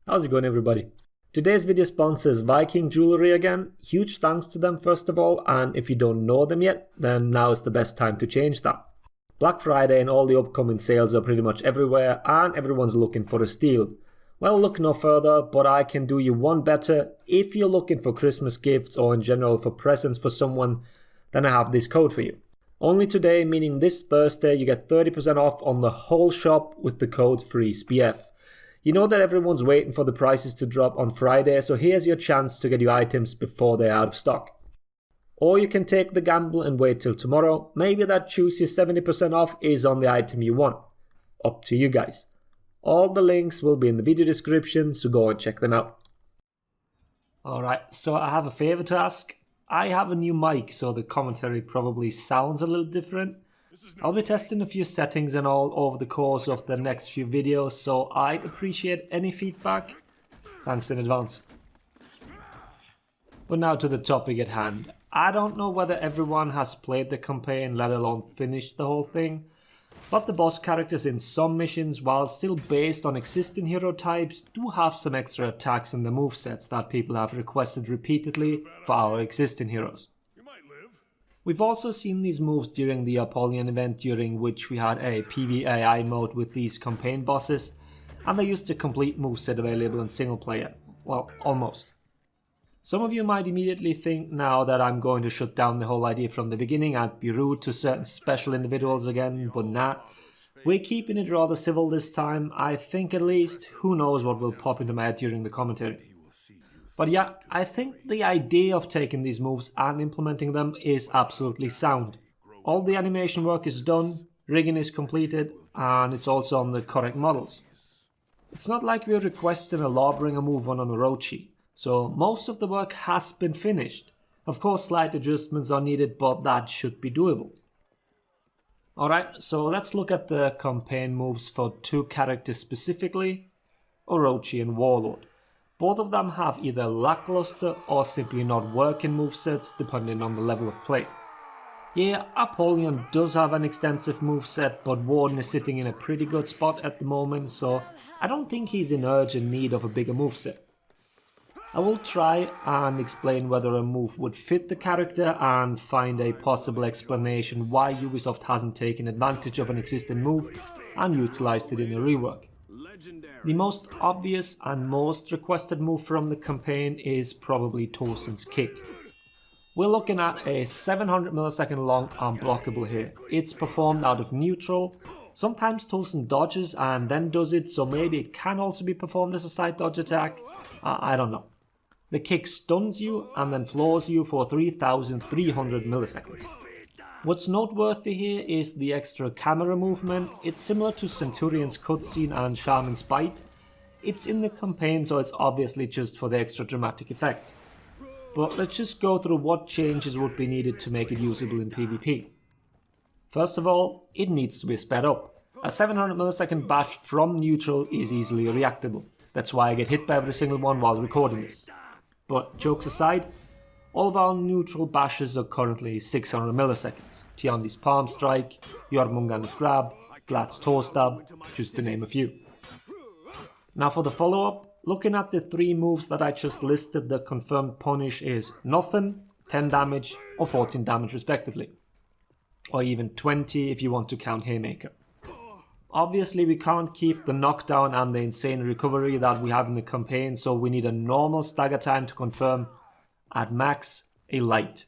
How's it going, everybody? Today's video sponsors Viking Jewelry again. Huge thanks to them first of all, and if you don't know them yet, then now is the best time to change that. Black Friday and all the upcoming sales are pretty much everywhere and everyone's looking for a steal. Well, look no further, but I can do you one better. If you're looking for Christmas gifts or in general for presents for someone, then I have this code for you. Only today, meaning this Thursday, you get 30% off on the whole shop with the code FREESPF. You know that everyone's waiting for the prices to drop on Friday, so here's your chance to get your items before they're out of stock. Or you can take the gamble and wait till tomorrow. Maybe that juicy 70% off is on the item you want. Up to you guys. All the links will be in the video description, so go and check them out. Alright, so I have a favour to ask. I have a new mic, so the commentary probably sounds a little different. I'll be testing a few settings and all over the course of the next few videos, so I'd appreciate any feedback. Thanks in advance. But now to the topic at hand. I don't know whether everyone has played the campaign, let alone finished the whole thing, but the boss characters in some missions, while still based on existing hero types, do have some extra attacks in the movesets that people have requested repeatedly for our existing heroes. We've also seen these moves during the Apollyon event, during which we had a PvAI mode with these campaign bosses, and they used a complete moveset available in single player. Well, almost. Some of you might immediately think now that I'm going to shut down the whole idea from the beginning and be rude to certain special individuals again, but nah. We're keeping it rather civil this time, I think at least. Who knows what will pop into my head during the commentary. But yeah, I think the idea of taking these moves and implementing them is absolutely sound. All the animation work is done, rigging is completed, and it's also on the correct models. It's not like we're requesting a Lawbringer move on an Orochi, so most of the work has been finished. Of course, slight adjustments are needed, but that should be doable. Alright, so let's look at the campaign moves for two characters specifically, Orochi and Warlord. Both of them have either lackluster or simply not working movesets depending on the level of play. Yeah, Apollyon does have an extensive moveset, but Warden is sitting in a pretty good spot at the moment, so I don't think he's in urgent need of a bigger moveset. I will try and explain whether a move would fit the character and find a possible explanation why Ubisoft hasn't taken advantage of an existing move and utilized it in a rework. The most obvious and most requested move from the campaign is probably Torsen's kick. We're looking at a 700 millisecond long unblockable here. It's performed out of neutral. Sometimes Torsen dodges and then does it, so maybe it can also be performed as a side dodge attack. I don't know. The kick stuns you and then floors you for 3300 milliseconds. What's noteworthy here is the extra camera movement. It's similar to Centurion's cutscene and Shaman's Bite. It's in the campaign, so it's obviously just for the extra dramatic effect. But let's just go through what changes would be needed to make it usable in PvP. First of all, it needs to be sped up. A 700 millisecond bash from neutral is easily reactable. That's why I get hit by every single one while recording this. But jokes aside, all of our neutral bashes are currently 600 milliseconds. Tiandi's Palm Strike, Jormungandr's Grab, Glad's Toe Stab, just to name a few. Now for the follow-up, looking at the three moves that I just listed, the confirmed punish is nothing, 10 damage or 14 damage respectively. Or even 20 if you want to count Haymaker. Obviously we can't keep the knockdown and the insane recovery that we have in the campaign, so we need a normal stagger time to confirm, at max, a light.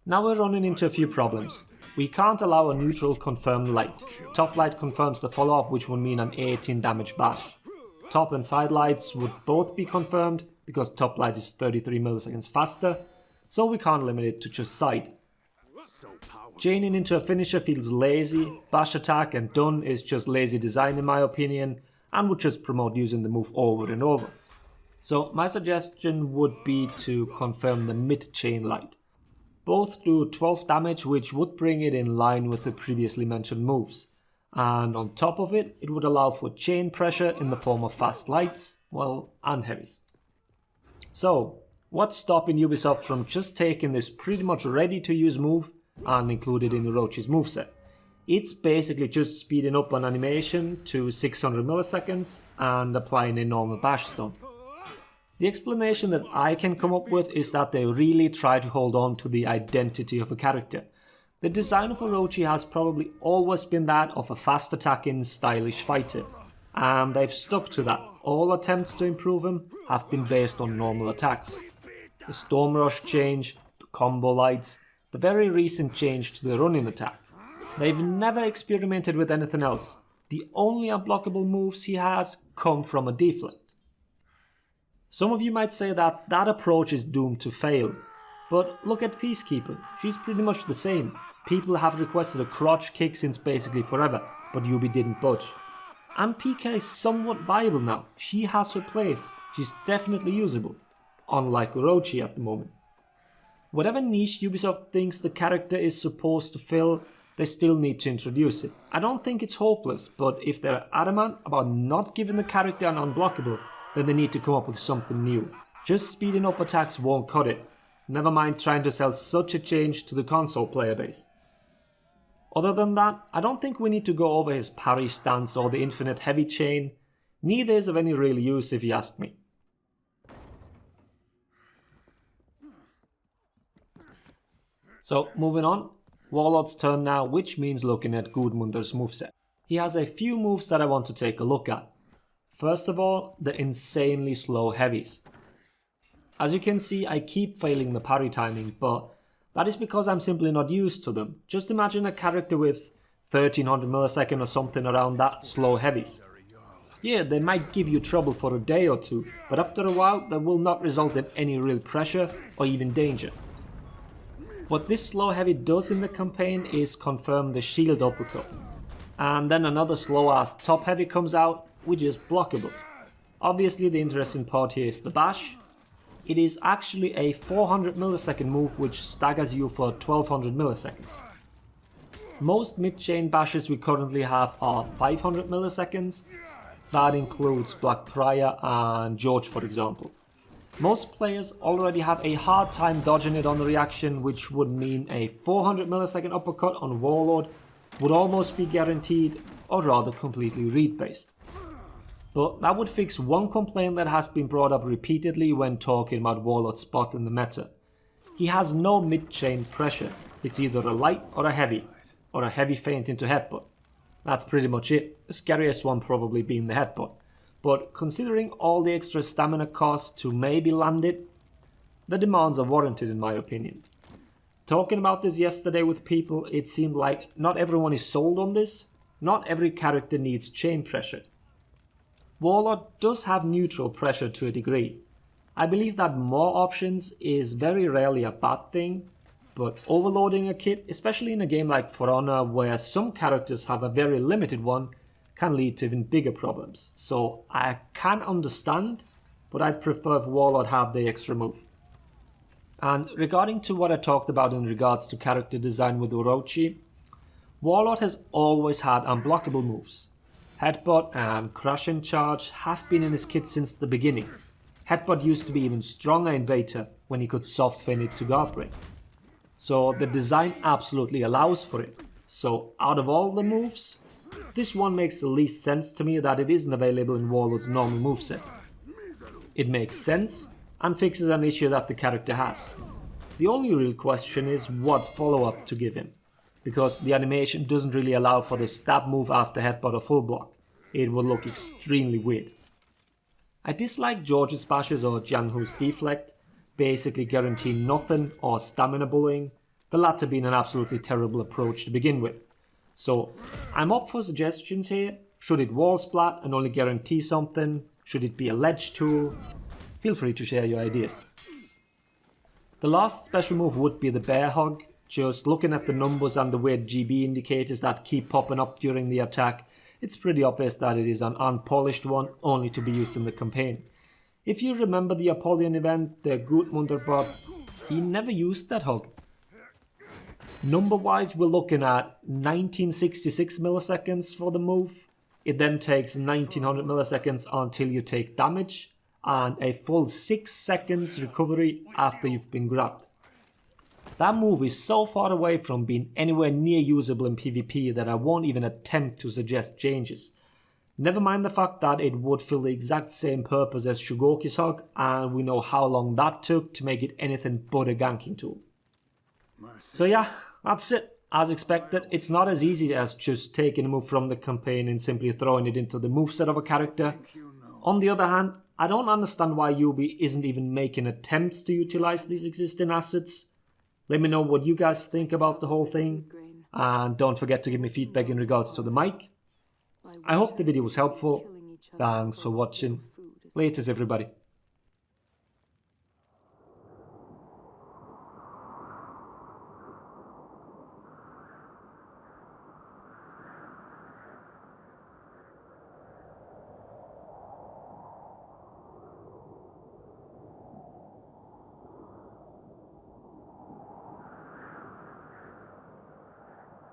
Now we're running into a few problems. We can't allow a neutral confirmed light. Top light confirms the follow-up, which would mean an 18 damage bash. Top and side lights would both be confirmed because top light is 33 milliseconds faster, so we can't limit it to just side. Chaining into a finisher feels lazy, bash attack and done is just lazy design in my opinion, and would just promote using the move over and over. So my suggestion would be to confirm the mid-chain light. Both do 12 damage, which would bring it in line with the previously mentioned moves. And on top of it, it would allow for chain pressure in the form of fast lights, well, and heavies. So, what's stopping Ubisoft from just taking this pretty much ready to use move and include it in Orochi's moveset? It's basically just speeding up an animation to 600 milliseconds and applying a normal bash stun. The explanation that I can come up with is that they really try to hold on to the identity of a character. The design of Orochi has probably always been that of a fast attacking, stylish fighter, and they've stuck to that. All attempts to improve him have been based on normal attacks. The Storm Rush change, the combo lights, the very recent change to the running attack. They've never experimented with anything else. The only unblockable moves he has come from a deflect. Some of you might say that that approach is doomed to fail, but look at Peacekeeper, she's pretty much the same. People have requested a crotch kick since basically forever, but Yubi didn't budge. And PK is somewhat viable now, she has her place, she's definitely usable, unlike Orochi at the moment. Whatever niche Ubisoft thinks the character is supposed to fill, they still need to introduce it. I don't think it's hopeless, but if they're adamant about not giving the character an unblockable, then they need to come up with something new. Just speeding up attacks won't cut it, never mind trying to sell such a change to the console player base. Other than that, I don't think we need to go over his parry stance or the infinite heavy chain, neither is of any real use if you ask me. So moving on, Warlord's turn now, which means looking at Gudmundur's moveset. He has a few moves that I want to take a look at. First of all, the insanely slow heavies. As you can see, I keep failing the parry timing, but that is because I'm simply not used to them. Just imagine a character with 1300 millisecond or something around that slow heavies. Yeah, they might give you trouble for a day or two, but after a while they will not result in any real pressure or even danger. What this slow heavy does in the campaign is confirm the shield uppercut, and then another slow ass top heavy comes out, which is blockable. Obviously the interesting part here is the bash. It is actually a 400 millisecond move which staggers you for 1200 milliseconds. Most mid-chain bashes we currently have are 500 milliseconds. That includes Black Prior and George, for example. Most players already have a hard time dodging it on the reaction, which would mean a 400 millisecond uppercut on Warlord would almost be guaranteed, or rather completely read based. But that would fix one complaint that has been brought up repeatedly when talking about Warlord's spot in the meta. He has no mid-chain pressure, it's either a light or a heavy feint into headbutt. That's pretty much it, the scariest one probably being the headbutt. But considering all the extra stamina cost to maybe land it, the demands are warranted in my opinion. Talking about this yesterday with people, it seemed like not everyone is sold on this. Not every character needs chain pressure. Warlord does have neutral pressure to a degree. I believe that more options is very rarely a bad thing, but overloading a kit, especially in a game like For Honor where some characters have a very limited one, can lead to even bigger problems. So I can understand, but I'd prefer if Warlord had the extra move. And regarding to what I talked about in regards to character design with Orochi, Warlord has always had unblockable moves. Headbutt and Crush and Charge have been in his kit since the beginning. Headbutt used to be even stronger in beta when he could soft feint it to guard break. So the design absolutely allows for it. So out of all the moves, this one makes the least sense to me that it isn't available in Warlord's normal moveset. It makes sense and fixes an issue that the character has. The only real question is what follow-up to give him, because the animation doesn't really allow for the stab move after headbutt or full block. It would look extremely weird. I dislike George's bashes or Jianhu's deflect, basically guarantee nothing or stamina bullying, the latter being an absolutely terrible approach to begin with. So I'm up for suggestions here. Should it wall splat and only guarantee something? Should it be a ledge tool? Feel free to share your ideas. The last special move would be the bear hug. Just looking at the numbers and the weird GB indicators that keep popping up during the attack, it's pretty obvious that it is an unpolished one only to be used in the campaign. If you remember the Apollyon event, the Gudmundur bot, he never used that hug. Number wise, we're looking at 1966 milliseconds for the move. It then takes 1900 milliseconds until you take damage, and a full 6 seconds recovery after you've been grabbed. That move is so far away from being anywhere near usable in PvP that I won't even attempt to suggest changes. Never mind the fact that it would fill the exact same purpose as Shugoki's Hog, and we know how long that took to make it anything but a ganking tool. So yeah, that's it. As expected, it's not as easy as just taking a move from the campaign and simply throwing it into the moveset of a character. On the other hand, I don't understand why Yubi isn't even making attempts to utilize these existing assets. Let me know what you guys think about the whole thing, and don't forget to give me feedback in regards to the mic. I hope the video was helpful. Thanks for watching. Laters everybody.